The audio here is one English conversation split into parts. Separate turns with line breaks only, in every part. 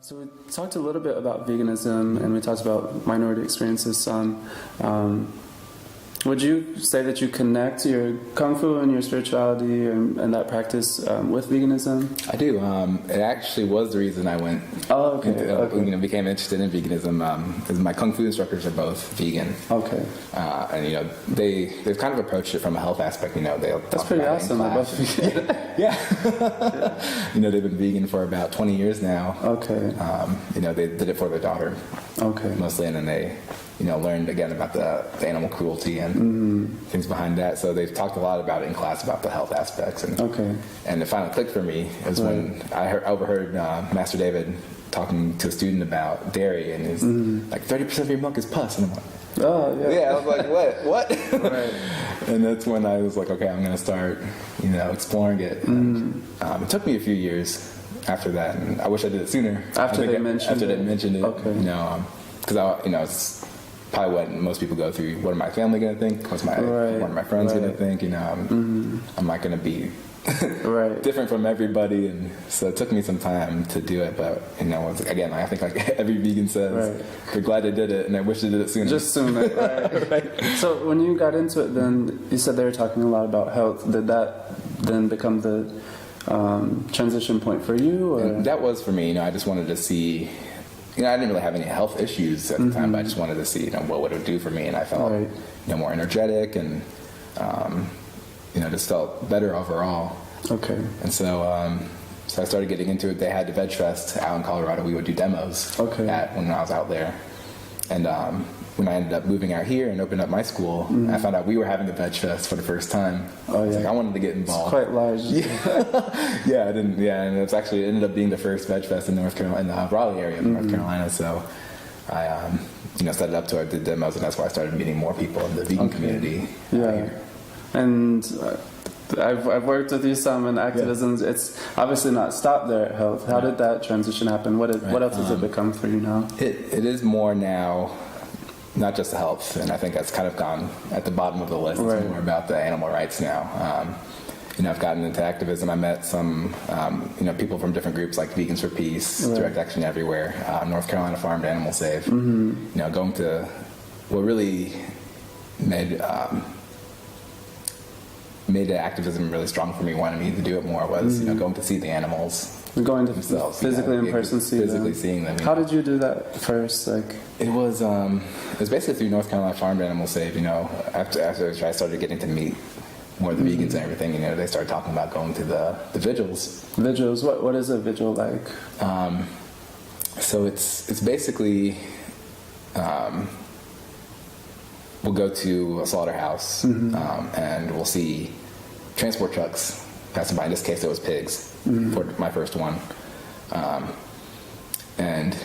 So we talked a little bit about veganism, and we talked about minority experiences some. Would you say that you connect your Kung Fu and your spirituality and that practice with veganism?
I do. It actually was the reason I went.
Oh, okay.
Became interested in veganism. Because my Kung Fu instructors are both vegan.
Okay.
And they've kind of approached it from a health aspect.
That's pretty awesome. They're both vegan.
Yeah. They've been vegan for about 20 years now.
Okay.
They did it for their daughter.
Okay.
Mostly, and then they learned again about the animal cruelty and things behind that. So they've talked a lot about it in class about the health aspects. And it finally clicked for me is when I overheard Master David talking to a student about dairy, and he's like 30% of your milk is pus, and I'm like,
oh yeah.
Yeah, I was like, what?
Right.
And that's when I was like, okay, I'm gonna start, exploring it. And, it took me a few years after that, and I wish I did it sooner.
After they mentioned it.
Okay. Because it's probably what most people go through. What am my family going to think? What's one of my friends going to think? I'm not going to be different from everybody, and so it took me some time to do it. But again, I think like every vegan says, they're glad they did it, and I wish they did it sooner.
Just sooner, right? So when you got into it, then you said they were talking a lot about health. Did that then become the transition point for you? Or?
And that was for me. I just wanted to see. I didn't really have any health issues at the time, but I just wanted to see, what would it do for me, and I felt, more energetic and, just felt better overall.
Okay.
And so I started getting into it. They had the Veg Fest out in Colorado. We would do demos when I was out there. And when I ended up moving out here and opened up my school, I found out we were having a Veg Fest for the first time.
Oh, yeah.
I wanted to get involved.
It's quite large.
Yeah. And it ended up being the first Veg Fest in North Carolina, in the Raleigh area of North Carolina. So I, set it up to I did demos, and that's why I started meeting more people in the vegan community.
Yeah. And I've worked with you some in activism. Yeah. It's obviously not stopped there at health. How did that transition happen? What else has it become for you now? It
is more now. Not just the health, and I think that's kind of gone at the bottom of the list. It's more about the animal rights now. I've gotten into activism. I met some, people from different groups like Vegans for Peace, Direct Action Everywhere, North Carolina Farm to Animal Save. Going to what really made the activism really strong for me, wanted me to do it more, was going to see the animals.
Going to
themselves,
physically in person,
seeing them.
How did you do that first?
It was basically through North Carolina Farm to Animal Save. After I started getting to meet more of the vegans and everything, they started talking about going to the vigils.
Vigils. What is a vigil like?
So it's basically we'll go to a slaughterhouse and we'll see transport trucks passing by. In this case, it was pigs for my first one. And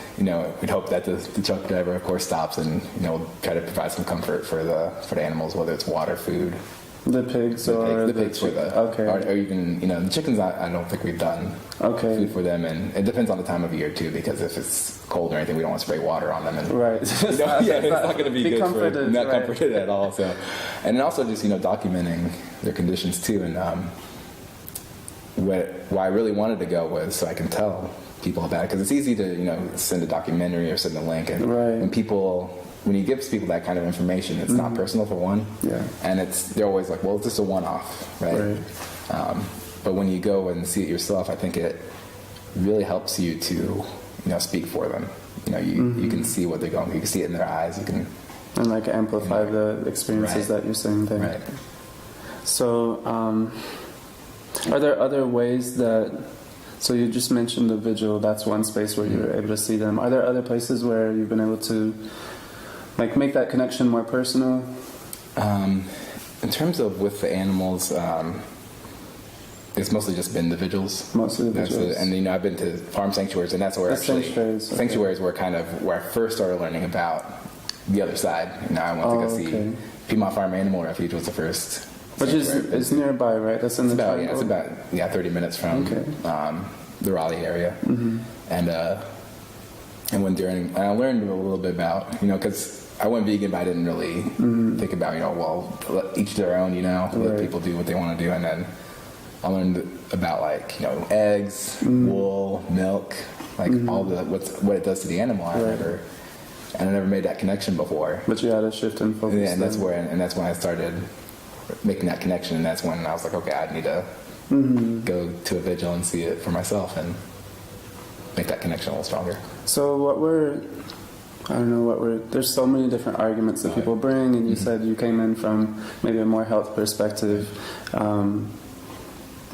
we'd hope that the truck driver, of course, stops and will try to provide some comfort for the animals, whether it's water, food.
The pigs
or even the chickens. I don't think we've done food for them, and it depends on the time of year too. Because if it's cold or anything, we don't want to spray water on them. And,
it's
not going to be good
comforted,
not comforted at all. So, and then also just documenting their conditions too. And why I really wanted to go was so I can tell people about it, because it's easy to send a documentary or send a link, and when you give people that kind of information, it's not personal for one, and they're always like, well, it's just a one-off, right? But when you go and see it yourself, I think it really helps you to speak for them. You can see what they're going through. You can see it in their eyes. You can
amplify the experiences that you're saying there.
Right.
So are there other ways so you just mentioned the vigil, that's one space where you were able to see them. Are there other places where you've been able to make that connection more personal?
In terms of with the animals, it's mostly just been the vigils.
Mostly the vigils.
And I've been to farm sanctuaries, and that's where sanctuaries were kind of where I first started learning about the other side. I went to go see Piedmont Farm Animal Refuge was the first.
Which is nearby, right? That's in the triangle?
It's about 30 minutes from the Raleigh area. And I learned a little bit about, because I went vegan, but I didn't really think about, each their own, let people do what they want to do. And then I learned about like, you know, eggs, wool, milk, like all the what it does to the animal. I never made that connection before.
But you had a shift in focus.
Yeah, and that's when I started making that connection, and that's when I was like, okay, I need to go to a vigil and see it for myself and make that connection a little stronger.
So there's so many different arguments that people bring, and you said you came in from maybe a more health perspective.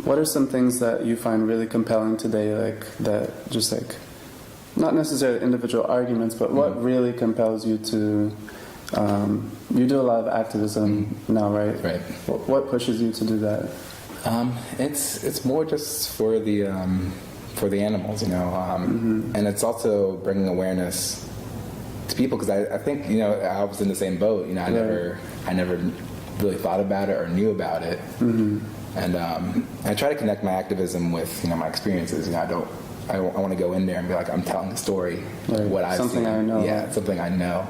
What are some things that you find really compelling today, like that just like, not necessarily individual arguments, but what really compels you to, you do a lot of activism now, right?
Right.
What pushes you to do that?
It's more just for the animals, you know, and it's also bringing awareness to people, because I think, you know, I was in the same boat, you know, I never really thought about it or knew about it, and I try to connect my activism with, you know, my experiences. You know, I want to go in there and be like, I'm telling a story, what I've seen.
Something I know.
Yeah, something I know.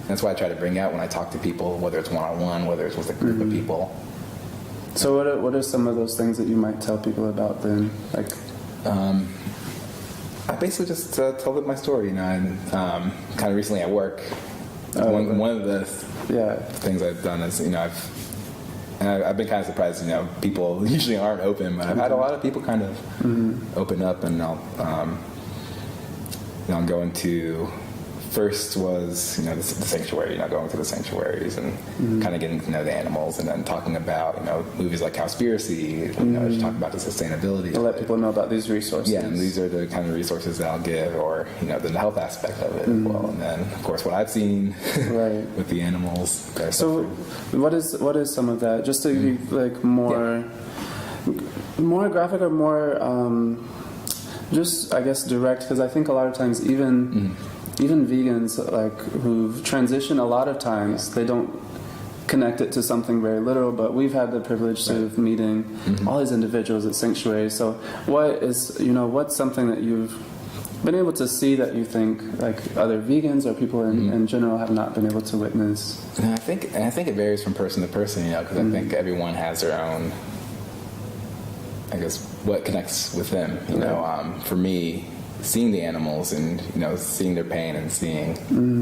That's why I try to bring out when I talk to people, whether it's one-on-one, whether it's with a group of people.
So what are some of those things that you might tell people about then? Like,
I basically just tell them my story, you know, and kind of recently at work, one of the things I've done is, you know, I've been kind of surprised, you know, people usually aren't open, but I've had a lot of people kind of open up, and I'm going to, first was, you know, the sanctuary, you know, going to the sanctuaries and kind of getting to know the animals, and then talking about, you know, movies like Cowspiracy, you know, just talk about the sustainability.
To let people know about these resources.
Yeah, and these are the kind of resources that I'll give, or, you know, the health aspect of it as well. And then, of course, what I've seen with the animals.
So what is some of that? Just to be like more graphic or more just, I guess, direct, because I think a lot of times even vegans, like, who've transitioned, a lot of times they don't connect it to something very literal, but we've had the privilege of meeting all these individuals at Sanctuary. So what's something that you've been able to see that you think like other vegans or people in general have not been able to witness?
And I think it varies from person to person, you know, because I think everyone has their own, I guess, what connects with them, you know. For me, seeing the animals and, you know, seeing their pain and seeing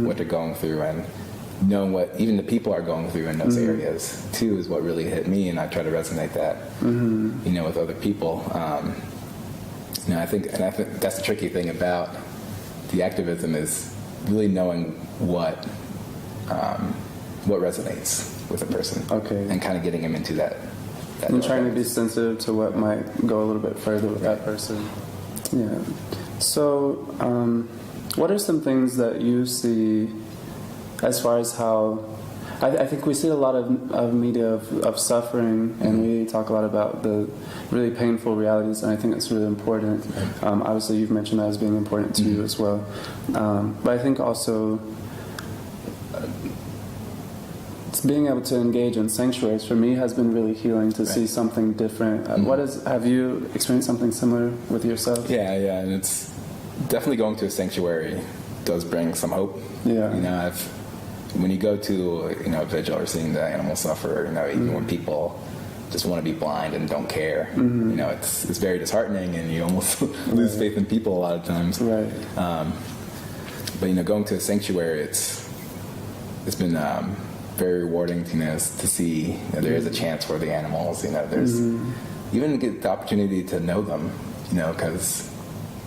what they're going through, and knowing what even the people are going through in those areas too, is what really hit me, and I try to resonate that, you know, with other people. You know, I think that's the tricky thing about the activism, is really knowing what resonates with a person, and kind of getting them into that
and trying to be sensitive to what might go a little bit further with that person. Yeah. So, what are some things that you see as far as how, I think we see a lot of media of suffering, and we talk a lot about the really painful realities, and I think that's really important. Obviously, you've mentioned that as being important to you as well. But I think also being able to engage in sanctuaries for me has been really healing to see something different. Have you experienced something similar with yourself?
Yeah, and it's definitely, going to a sanctuary does bring some hope. Yeah, you know, when you go to, you know, a vigil or seeing the animals suffer, you know, even when people just want to be blind and don't care, you know, it's very disheartening, and you almost lose faith in people a lot of times. Right. But, you know, going to a sanctuary, it's been very rewarding, you know, to see, you know, there is a chance for the animals, you know, there's even get the opportunity to know them, you know, because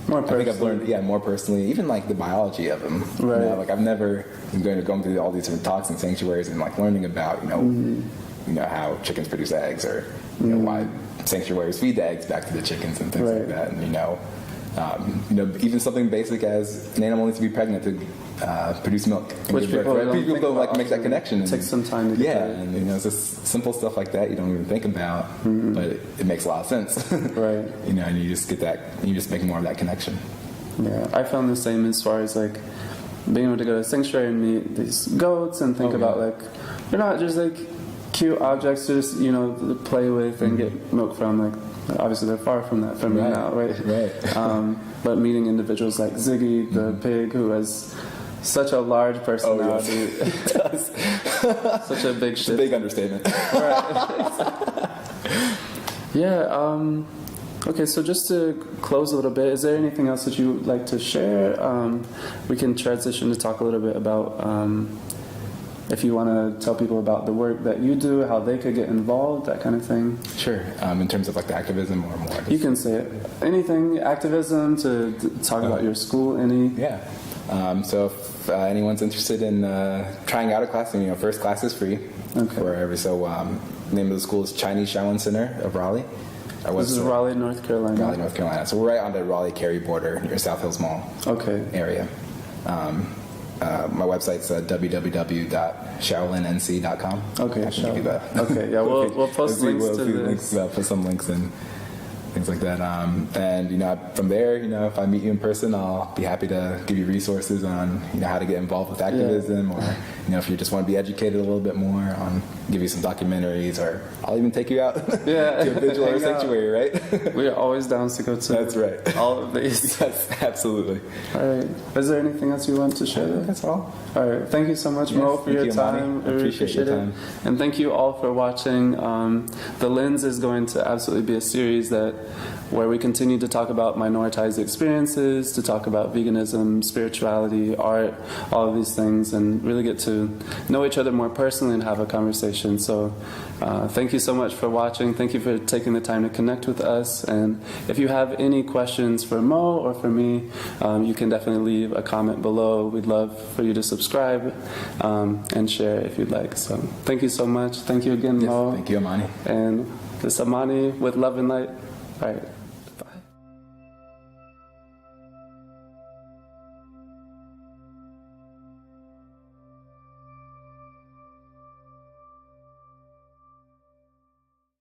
I think I've learned, more personally, even like the biology of them. Right. You know, like I've never been going through all these different talks and sanctuaries and like learning about, you know, how chickens produce eggs, or, you know, why sanctuaries feed the eggs back to the chickens and things like that, and, you know, even something basic as an animal needs to be pregnant to produce milk.
Which people
don't like make that connection.
It takes some time to get that.
And, you know, it's just simple stuff like that you don't even think about, but it makes a lot of sense. Right. You know, and you just get that, you just make more of that connection.
Yeah, I found the same as far as like being able to go to a sanctuary and meet these goats and think about like, they're not just like cute objects to just, you know, play with and get milk from. Like, obviously they're far from that from me now, right? But meeting individuals like Ziggy, the pig, who has such a large personality, such a big shit.
Big understatement.
Right. Yeah. Okay, so just to close a little bit, is there anything else that you would like to share? We can transition to talk a little bit about if you want to tell people about the work that you do, how they could get involved, that kind of thing.
Sure. In terms of like the activism or more?
You can say it. Anything, activism, to talk about your school, any?
Yeah. So if anyone's interested in trying out a class, first class is free.
Okay.
Wherever. So name of the school is Chinese Shaolin Center of Raleigh.
This is Raleigh, North Carolina.
Raleigh, North Carolina. So we're right on the Raleigh-Cary border near South Hills Mall area. My website's www.shaolinnc.com.
Okay,
I should give you that.
Okay, yeah, we'll post links to this.
Put some links in. Things like that. And from there, if I meet you in person, I'll be happy to give you resources on how to get involved with activism, or if you just want to be educated a little bit more, on give you some documentaries, or I'll even take you out to a vigil or a sanctuary. Right?
We are always down to go to.
That's right.
All of these.
Yes, absolutely.
All right. Is there anything else you want to share?
That's all.
All right. Thank you so much, Mo, for your time.
I appreciate your time.
And thank you all for watching. The Lens is going to absolutely be a series where we continue to talk about minoritized experiences, to talk about veganism, spirituality, art, all of these things, and really get to know each other more personally and have a conversation. So thank you so much for watching. Thank you for taking the time to connect with us. And if you have any questions for Mo or for me, you can definitely leave a comment below. We'd love for you to subscribe and share if you'd like. So thank you so much. Thank you again, Mo.
Thank you, Amani.
And this is Amani with Love and Light. All right.